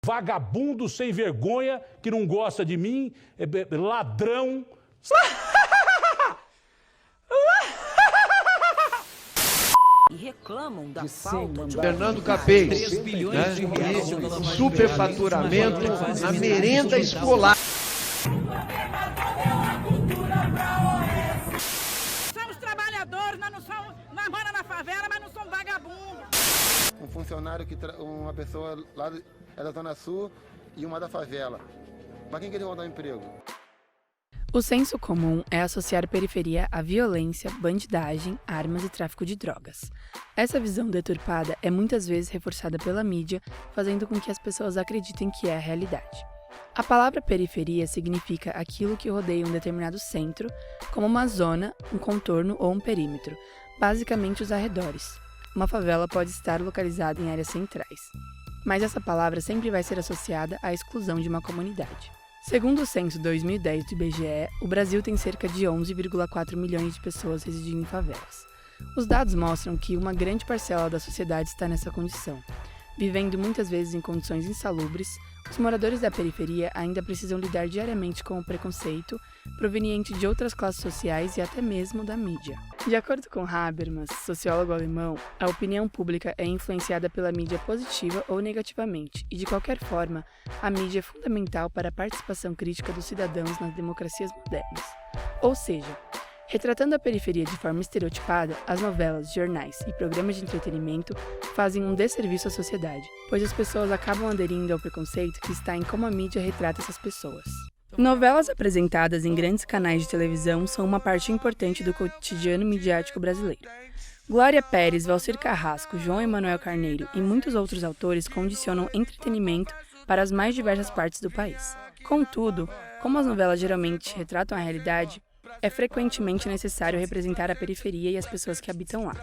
Vagabundo sem vergonha, que não gosta de mim, ladrão. E reclamam da falta de Fernando Capês, 3 bilhões de reais e superfaturamento na merenda escolar. Somos trabalhadores, nós moramos na favela, mas não somos vagabundos. Um funcionário uma pessoa lá é da Zona Sul e uma da favela. Para quem que eles vão dar emprego? O senso comum é associar periferia à violência, bandidagem, armas e tráfico de drogas. Essa visão deturpada é muitas vezes reforçada pela mídia, fazendo com que as pessoas acreditem que é a realidade. A palavra periferia significa aquilo que rodeia um determinado centro, como uma zona, um contorno ou um perímetro, basicamente os arredores. Uma favela pode estar localizada em áreas centrais, mas essa palavra sempre vai ser associada à exclusão de uma comunidade. Segundo o censo 2010 do IBGE, o Brasil tem cerca de 11,4 milhões de pessoas residindo em favelas. Os dados mostram que uma grande parcela da sociedade está nessa condição. Vivendo muitas vezes em condições insalubres, os moradores da periferia ainda precisam lidar diariamente com o preconceito proveniente de outras classes sociais e até mesmo da mídia. De acordo com Habermas, sociólogo alemão, a opinião pública é influenciada pela mídia positiva ou negativamente, e de qualquer forma, a mídia é fundamental para a participação crítica dos cidadãos nas democracias modernas. Ou seja, retratando a periferia de forma estereotipada, as novelas, jornais e programas de entretenimento fazem um desserviço à sociedade, pois as pessoas acabam aderindo ao preconceito que está em como a mídia retrata essas pessoas. Novelas apresentadas em grandes canais de televisão são uma parte importante do cotidiano midiático brasileiro. Glória Pérez, Valcir Carrasco, João Emanuel Carneiro e muitos outros autores condicionam entretenimento para as mais diversas partes do país. Contudo, como as novelas geralmente retratam a realidade, é frequentemente necessário representar a periferia e as pessoas que habitam lá,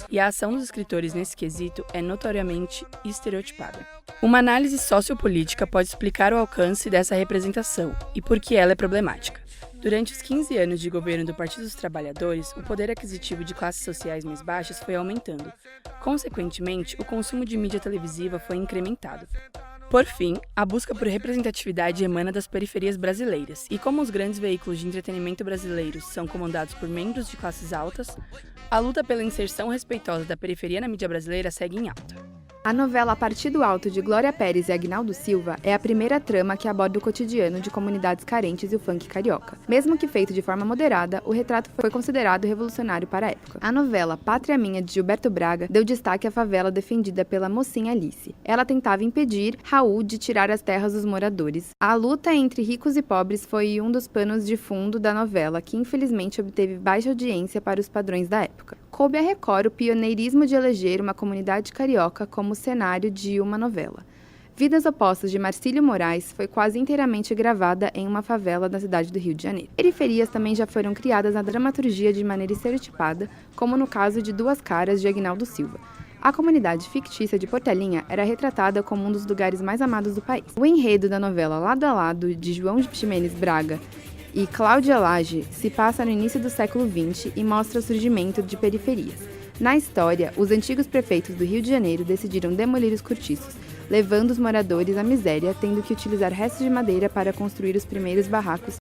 e a ação dos escritores nesse quesito é notoriamente estereotipada. Uma análise sociopolítica pode explicar o alcance dessa representação e por que ela é problemática. Durante os 15 anos de governo do Partido dos Trabalhadores, o poder aquisitivo de classes sociais mais baixas foi aumentando. Consequentemente, o consumo de mídia televisiva foi incrementado. Por fim, a busca por representatividade emana das periferias brasileiras, e como os grandes veículos de entretenimento brasileiros são comandados por membros de classes altas, a luta pela inserção respeitosa da periferia na mídia brasileira segue em alta. A novela Partido Alto de Glória Pérez e Aguinaldo Silva é a primeira trama que aborda o cotidiano de comunidades carentes e o funk carioca. Mesmo que feito de forma moderada, o retrato foi considerado revolucionário para a época. A novela Pátria Minha de Gilberto Braga deu destaque à favela defendida pela mocinha Alice. Ela tentava impedir Raul de tirar as terras dos moradores. A luta entre ricos e pobres foi um dos panos de fundo da novela, que infelizmente obteve baixa audiência para os padrões da época. Coube a Record o pioneirismo de eleger uma comunidade carioca como cenário de uma novela. Vidas Opostas de Marcílio Moraes foi quase inteiramente gravada em uma favela da cidade do Rio de Janeiro. Periferias também já foram criadas na dramaturgia de maneira estereotipada, como no caso de Duas Caras de Aguinaldo Silva. A comunidade fictícia de Portelinha era retratada como um dos lugares mais amados do país. O enredo da novela Lado a Lado, de João Ximenes Braga e Cláudia Lage, se passa no início do século XX e mostra o surgimento de periferias. Na história, os antigos prefeitos do Rio de Janeiro decidiram demolir os cortiços, levando os moradores à miséria, tendo que utilizar restos de madeira para construir os primeiros barracos.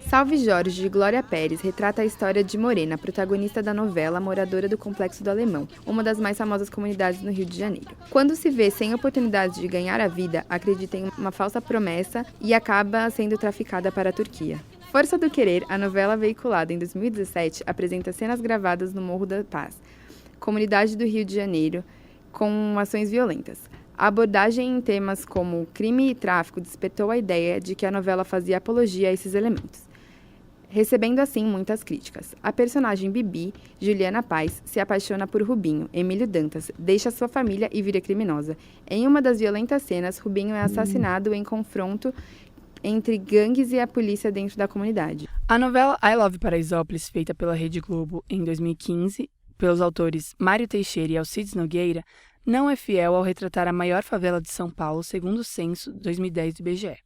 Salve Jorge, de Glória Pérez, retrata a história de Morena, protagonista da novela, moradora do Complexo do Alemão, uma das mais famosas comunidades no Rio de Janeiro. Quando se vê sem oportunidade de ganhar a vida, acredita em uma falsa promessa e acaba sendo traficada para a Turquia. Força do Querer, a novela veiculada em 2017, apresenta cenas gravadas no Morro da Paz, comunidade do Rio de Janeiro, com ações violentas. A abordagem em temas como crime e tráfico despertou a ideia de que a novela fazia apologia a esses elementos, recebendo assim muitas críticas. A personagem Bibi, Juliana Paz, se apaixona por Rubinho, Emílio Dantas, deixa sua família e vira criminosa. Em uma das violentas cenas, Rubinho é assassinado em confronto entre gangues e a polícia dentro da comunidade. A novela I Love Paraisópolis, feita pela Rede Globo em 2015, pelos autores Mário Teixeira e Alcides Nogueira, não é fiel ao retratar a maior favela de São Paulo, segundo o censo 2010 do IBGE.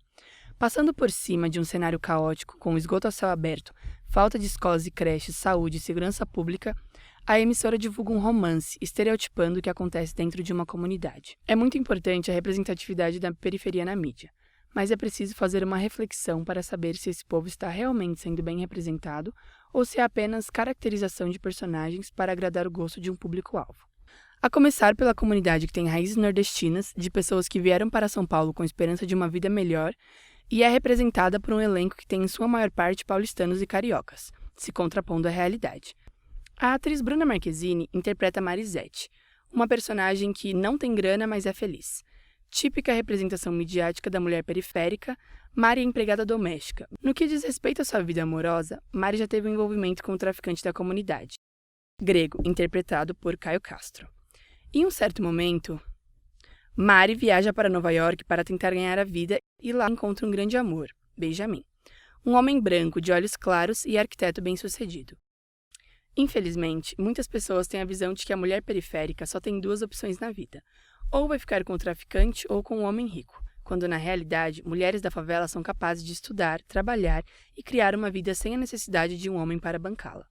Passando por cima de um cenário caótico, com esgoto a céu aberto, falta de escolas e creches, saúde e segurança pública, a emissora divulga um romance, estereotipando o que acontece dentro de uma comunidade. É muito importante a representatividade da periferia na mídia, mas é preciso fazer uma reflexão para saber se esse povo está realmente sendo bem representado ou se é apenas caracterização de personagens para agradar o gosto de um público-alvo. A começar pela comunidade que tem raízes nordestinas, de pessoas que vieram para São Paulo com esperança de uma vida melhor, e é representada por um elenco que tem em sua maior parte paulistanos e cariocas, se contrapondo à realidade. A atriz Bruna Marquezine interpreta Marisete, uma personagem que não tem grana, mas é feliz. Típica representação midiática da mulher periférica, Mari é empregada doméstica. No que diz respeito à sua vida amorosa, Mari já teve um envolvimento com o traficante da comunidade, Grego, interpretado por Caio Castro. Em um certo momento, Mari viaja para Nova York para tentar ganhar a vida e lá encontra um grande amor, Benjamin, um homem branco de olhos claros e arquiteto bem-sucedido. Infelizmente, muitas pessoas têm a visão de que a mulher periférica só tem duas opções na vida: ou vai ficar com o traficante ou com um homem rico, quando na realidade, mulheres da favela são capazes de estudar, trabalhar e criar uma vida sem a necessidade de um homem para bancá-la.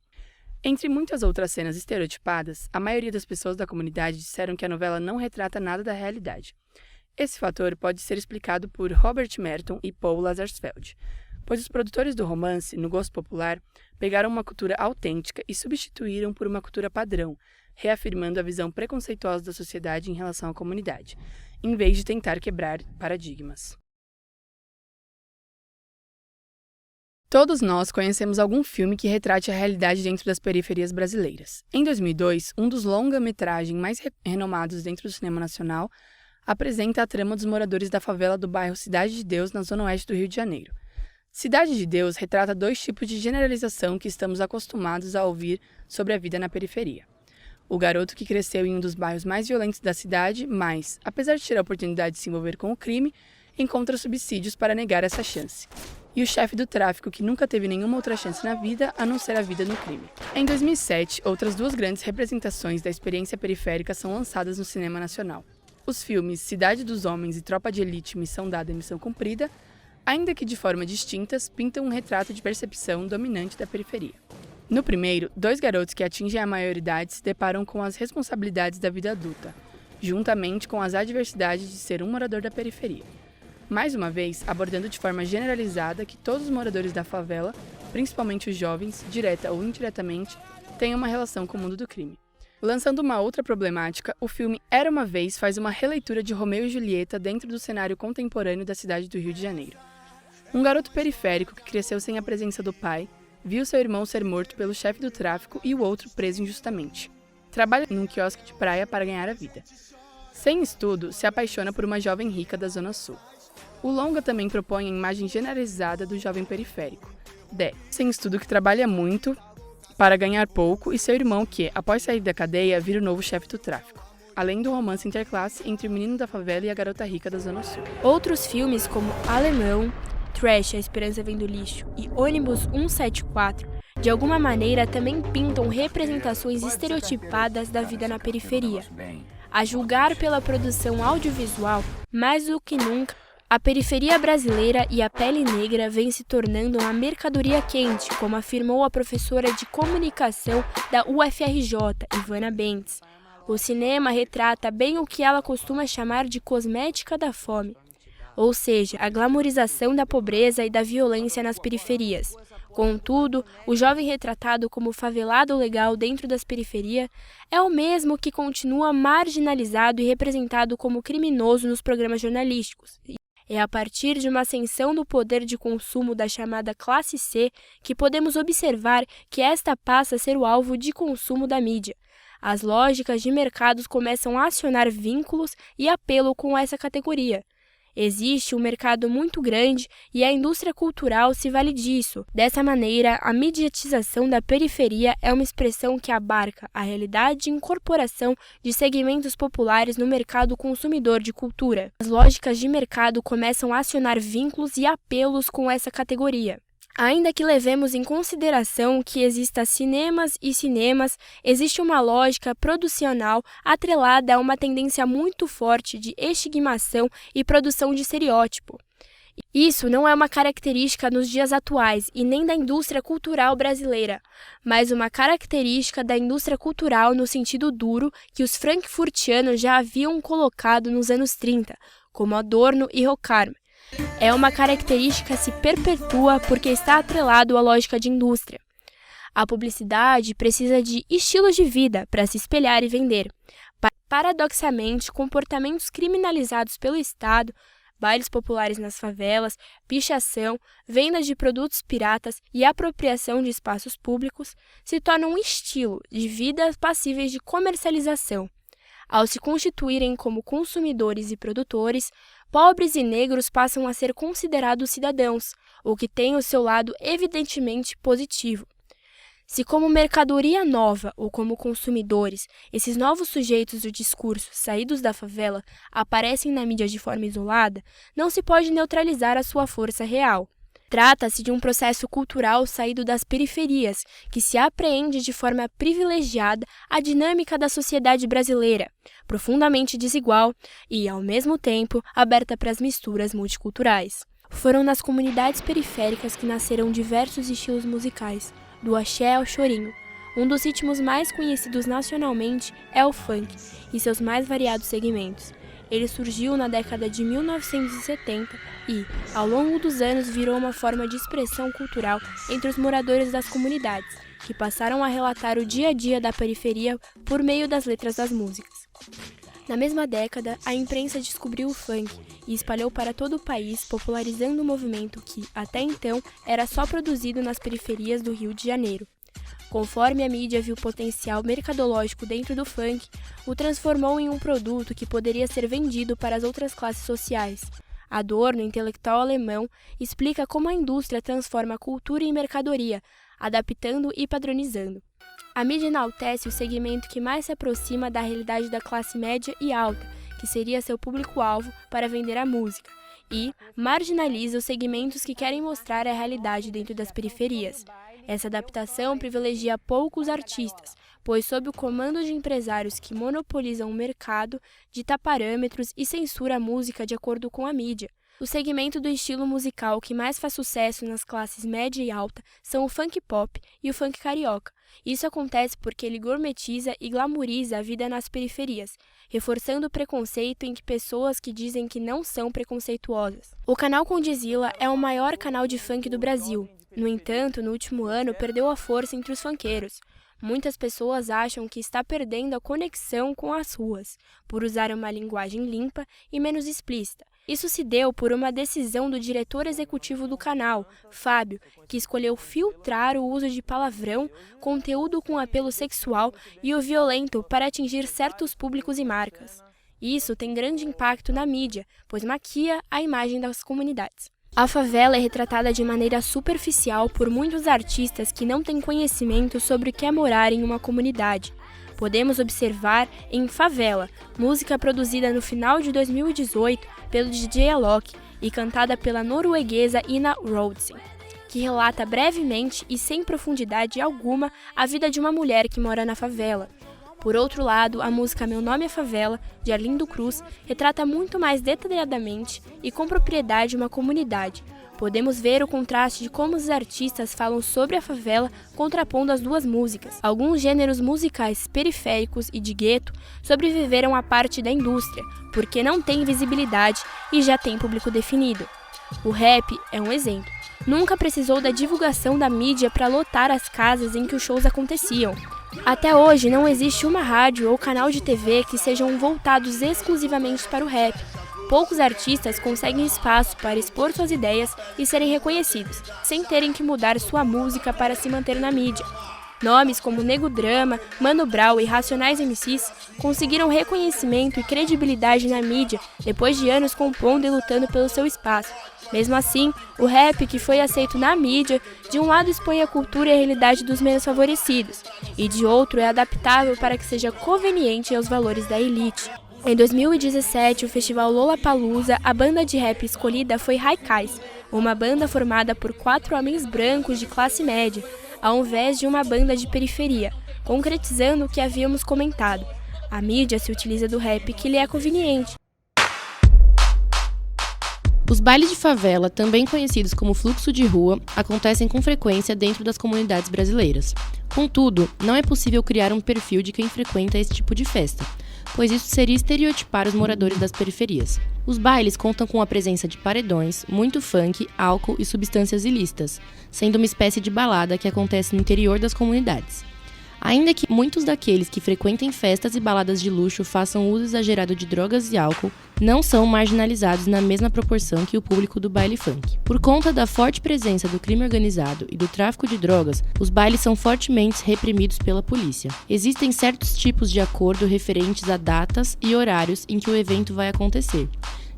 Entre muitas outras cenas estereotipadas, a maioria das pessoas da comunidade disseram que a novela não retrata nada da realidade. Esse fator pode ser explicado por Robert Merton e Paul Lazarsfeld, pois os produtores do romance, no gosto popular, pegaram uma cultura autêntica e substituíram por uma cultura padrão, reafirmando a visão preconceituosa da sociedade em relação à comunidade, em vez de tentar quebrar paradigmas. Todos nós conhecemos algum filme que retrate a realidade dentro das periferias brasileiras. Em 2002, um dos longa-metragens mais renomados dentro do cinema nacional apresenta a trama dos moradores da favela do bairro Cidade de Deus, na zona oeste do Rio de Janeiro. Cidade de Deus retrata dois tipos de generalização que estamos acostumados a ouvir sobre a vida na periferia. O garoto que cresceu em um dos bairros mais violentos da cidade, mas, apesar de ter a oportunidade de se envolver com o crime, encontra subsídios para negar essa chance. E o chefe do tráfico que nunca teve nenhuma outra chance na vida a não ser a vida no crime. Em 2007, outras duas grandes representações da experiência periférica são lançadas no cinema nacional. Os filmes Cidade dos Homens e Tropa de Elite, Missão Dada e Missão Cumprida, ainda que de forma distintas, pintam um retrato de percepção dominante da periferia. No primeiro, dois garotos que atingem a maioridade se deparam com as responsabilidades da vida adulta, juntamente com as adversidades de ser um morador da periferia. Mais uma vez, abordando de forma generalizada que todos os moradores da favela, principalmente os jovens, direta ou indiretamente, têm uma relação com o mundo do crime. Lançando uma outra problemática, o filme Era Uma Vez faz uma releitura de Romeu e Julieta dentro do cenário contemporâneo da cidade do Rio de Janeiro. Um garoto periférico que cresceu sem a presença do pai, viu seu irmão ser morto pelo chefe do tráfico e o outro preso injustamente. Trabalha em um quiosque de praia para ganhar a vida. Sem estudo, se apaixona por uma jovem rica da Zona Sul. O longa também propõe a imagem generalizada do jovem periférico, Dé, sem estudo que trabalha muito para ganhar pouco, e seu irmão que, após sair da cadeia, vira o novo chefe do tráfico, além do romance interclasse entre o menino da favela e a garota rica da Zona Sul. Outros filmes como Alemão, Trash, A Esperança Vem do Lixo e Ônibus 174, de alguma maneira também pintam representações estereotipadas da vida na periferia. A julgar pela produção audiovisual, mais do que nunca, a periferia brasileira e a pele negra vem se tornando uma mercadoria quente, como afirmou a professora de comunicação da UFRJ, Ivana Bentes. O cinema retrata bem o que ela costuma chamar de cosmética da fome, ou seja, a glamorização da pobreza e da violência nas periferias. Contudo, o jovem retratado como favelado legal dentro das periferias é o mesmo que continua marginalizado e representado como criminoso nos programas jornalísticos. É a partir de uma ascensão do poder de consumo da chamada classe C que podemos observar que esta passa a ser o alvo de consumo da mídia. As lógicas de mercados começam a acionar vínculos e apelo com essa categoria. Existe um mercado muito grande e a indústria cultural se vale disso. Dessa maneira, a mediatização da periferia é uma expressão que abarca a realidade de incorporação de segmentos populares no mercado consumidor de cultura. As lógicas de mercado começam a acionar vínculos e apelos com essa categoria. Ainda que levemos em consideração que exista cinemas e cinemas, existe uma lógica producional atrelada a uma tendência muito forte de estigmação e produção de estereótipo. Isso não é uma característica nos dias atuais e nem da indústria cultural brasileira, mas uma característica da indústria cultural no sentido duro que os frankfurtianos já haviam colocado nos anos 30, como Adorno e Horkheimer. É uma característica que se perpetua porque está atrelado à lógica de indústria. A publicidade precisa de estilos de vida para se espelhar e vender. Paradoxalmente, comportamentos criminalizados pelo Estado, bailes populares nas favelas, pichação, vendas de produtos piratas e apropriação de espaços públicos se tornam um estilo de vida passíveis de comercialização. Ao se constituírem como consumidores e produtores, pobres e negros passam a ser considerados cidadãos, o que tem o seu lado evidentemente positivo. Se como mercadoria nova ou como consumidores, esses novos sujeitos do discurso saídos da favela aparecem na mídia de forma isolada, não se pode neutralizar a sua força real. Trata-se de um processo cultural saído das periferias, que se apreende de forma privilegiada a dinâmica da sociedade brasileira, profundamente desigual e, ao mesmo tempo, aberta para as misturas multiculturais. Foram nas comunidades periféricas que nasceram diversos estilos musicais, do axé ao chorinho. Um dos ritmos mais conhecidos nacionalmente é o funk, e seus mais variados segmentos. Ele surgiu na década de 1970 e, ao longo dos anos, virou uma forma de expressão cultural entre os moradores das comunidades, que passaram a relatar o dia a dia da periferia por meio das letras das músicas. Na mesma década, a imprensa descobriu o funk e espalhou para todo o país, popularizando um movimento que, até então, era só produzido nas periferias do Rio de Janeiro. Conforme a mídia viu potencial mercadológico dentro do funk, o transformou em um produto que poderia ser vendido para as outras classes sociais. Adorno, intelectual alemão, explica como a indústria transforma cultura em mercadoria, adaptando e padronizando. A mídia enaltece o segmento que mais se aproxima da realidade da classe média e alta, que seria seu público-alvo para vender a música, e marginaliza os segmentos que querem mostrar a realidade dentro das periferias. Essa adaptação privilegia poucos artistas, pois sob o comando de empresários que monopolizam o mercado, dita parâmetros e censura a música de acordo com a mídia. O segmento do estilo musical que mais faz sucesso nas classes média e alta são o funk pop e o funk carioca. Isso acontece porque ele gourmetiza e glamouriza a vida nas periferias, reforçando o preconceito em que pessoas que dizem que não são preconceituosas. O canal Condzilla é o maior canal de funk do Brasil. No entanto, no último ano, perdeu a força entre os funkeiros. Muitas pessoas acham que está perdendo a conexão com as ruas, por usar uma linguagem limpa e menos explícita. Isso se deu por uma decisão do diretor executivo do canal, Fábio, que escolheu filtrar o uso de palavrão, conteúdo com apelo sexual e o violento para atingir certos públicos e marcas. Isso tem grande impacto na mídia, pois maquia a imagem das comunidades. A favela é retratada de maneira superficial por muitos artistas que não têm conhecimento sobre o que é morar em uma comunidade. Podemos observar em Favela, música produzida no final de 2018 pelo DJ Alok e cantada pela norueguesa Ina Wroldsen, que relata brevemente e sem profundidade alguma a vida de uma mulher que mora na favela. Por outro lado, a música Meu Nome é Favela, de Arlindo Cruz, retrata muito mais detalhadamente e com propriedade uma comunidade. Podemos ver o contraste de como os artistas falam sobre a favela contrapondo as duas músicas. Alguns gêneros musicais periféricos e de gueto sobreviveram à parte da indústria, porque não têm visibilidade e já têm público definido. O rap é um exemplo. Nunca precisou da divulgação da mídia para lotar as casas em que os shows aconteciam. Até hoje não existe uma rádio ou canal de TV que sejam voltados exclusivamente para o rap. Poucos artistas conseguem espaço para expor suas ideias e serem reconhecidos, sem terem que mudar sua música para se manter na mídia. Nomes como Nego Drama, Mano Brown e Racionais MCs conseguiram reconhecimento e credibilidade na mídia depois de anos compondo e lutando pelo seu espaço. Mesmo assim, o rap que foi aceito na mídia, de um lado expõe a cultura e a realidade dos menos favorecidos, e de outro é adaptável para que seja conveniente aos valores da elite. Em 2017, o festival Lollapalooza, a banda de rap escolhida foi Haikais, uma banda formada por 4 homens brancos de classe média, ao invés de uma banda de periferia, concretizando o que havíamos comentado. A mídia se utiliza do rap que lhe é conveniente. Os bailes de favela, também conhecidos como fluxo de rua, acontecem com frequência dentro das comunidades brasileiras. Contudo, não é possível criar um perfil de quem frequenta esse tipo de festa, pois isso seria estereotipar os moradores das periferias. Os bailes contam com a presença de paredões, muito funk, álcool e substâncias ilícitas, sendo uma espécie de balada que acontece no interior das comunidades. Ainda que muitos daqueles que frequentem festas e baladas de luxo façam uso exagerado de drogas e álcool, não são marginalizados na mesma proporção que o público do baile funk. Por conta da forte presença do crime organizado e do tráfico de drogas, os bailes são fortemente reprimidos pela polícia. Existem certos tipos de acordo referentes a datas e horários em que o evento vai acontecer,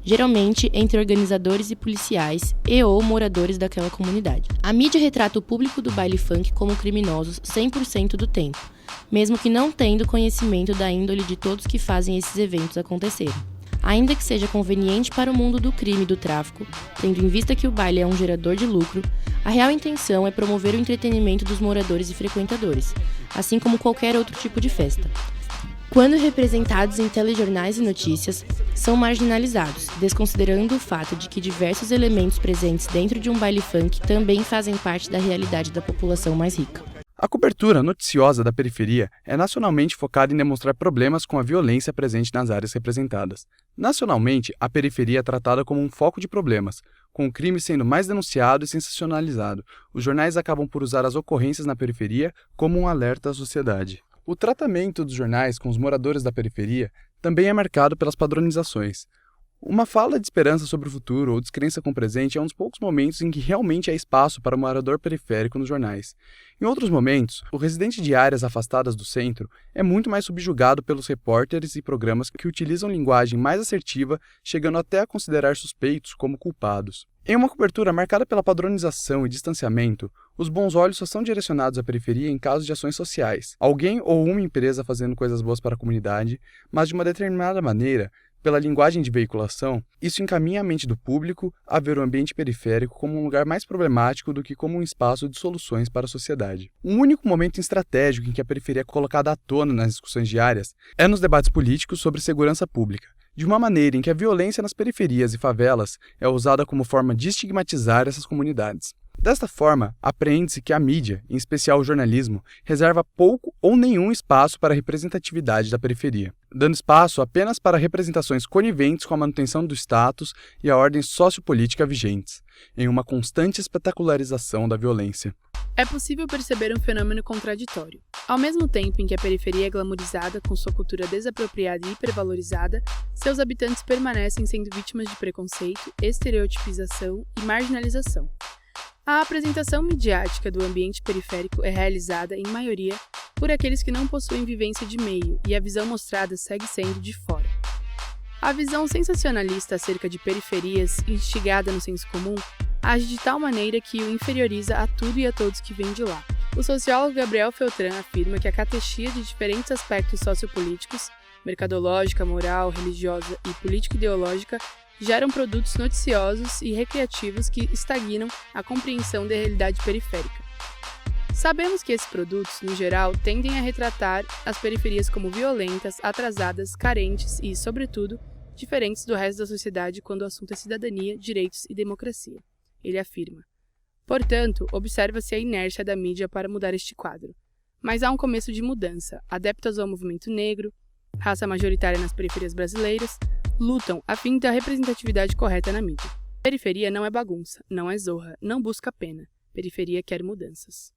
geralmente entre organizadores e policiais ou moradores daquela comunidade. A mídia retrata o público do baile funk como criminosos 100% do tempo, mesmo que não tendo conhecimento da índole de todos que fazem esses eventos acontecerem. Ainda que seja conveniente para o mundo do crime e do tráfico, tendo em vista que o baile é um gerador de lucro, a real intenção é promover o entretenimento dos moradores e frequentadores, assim como qualquer outro tipo de festa. Quando representados em telejornais e notícias, são marginalizados, desconsiderando o fato de que diversos elementos presentes dentro de um baile funk também fazem parte da realidade da população mais rica. A cobertura noticiosa da periferia é nacionalmente focada em demonstrar problemas com a violência presente nas áreas representadas. Nacionalmente, a periferia é tratada como um foco de problemas, com o crime sendo mais denunciado e sensacionalizado. Os jornais acabam por usar as ocorrências na periferia como um alerta à sociedade. O tratamento dos jornais com os moradores da periferia também é marcado pelas padronizações. Uma fala de esperança sobre o futuro ou descrença com o presente é um dos poucos momentos em que realmente há espaço para o morador periférico nos jornais. Em outros momentos, o residente de áreas afastadas do centro é muito mais subjugado pelos repórteres e programas que utilizam linguagem mais assertiva, chegando até a considerar suspeitos como culpados. Em uma cobertura marcada pela padronização e distanciamento, os bons olhos só são direcionados à periferia em casos de ações sociais. Alguém ou uma empresa fazendo coisas boas para a comunidade, mas de uma determinada maneira, pela linguagem de veiculação, isso encaminha a mente do público a ver o ambiente periférico como um lugar mais problemático do que como um espaço de soluções para a sociedade. Um único momento estratégico em que a periferia é colocada à tona nas discussões diárias é nos debates políticos sobre segurança pública, de uma maneira em que a violência nas periferias e favelas é usada como forma de estigmatizar essas comunidades. Desta forma, apreende-se que a mídia, em especial o jornalismo, reserva pouco ou nenhum espaço para a representatividade da periferia, dando espaço apenas para representações coniventes com a manutenção do status e a ordem sociopolítica vigentes, em uma constante espetacularização da violência. É possível perceber um fenômeno contraditório. Ao mesmo tempo em que a periferia é glamourizada com sua cultura desapropriada e hipervalorizada, seus habitantes permanecem sendo vítimas de preconceito, estereotipização e marginalização. A apresentação midiática do ambiente periférico é realizada, em maioria, por aqueles que não possuem vivência de meio, e a visão mostrada segue sendo de fora. A visão sensacionalista acerca de periferias, instigada no senso comum, age de tal maneira que o inferioriza a tudo e a todos que vêm de lá. O sociólogo Gabriel Feltran afirma que a catexia de diferentes aspectos sociopolíticos, mercadológica, moral, religiosa e político-ideológica, geram produtos noticiosos e recreativos que estagnam a compreensão da realidade periférica. Sabemos que esses produtos, no geral, tendem a retratar as periferias como violentas, atrasadas, carentes e, sobretudo, diferentes do resto da sociedade quando o assunto é cidadania, direitos e democracia. Ele afirma. Portanto, observa-se a inércia da mídia para mudar este quadro. Mas há um começo de mudança. Adeptos ao movimento negro, raça majoritária nas periferias brasileiras, lutam a fim da representatividade correta na mídia. Periferia não é bagunça, não é zorra, não busca pena. Periferia quer mudanças.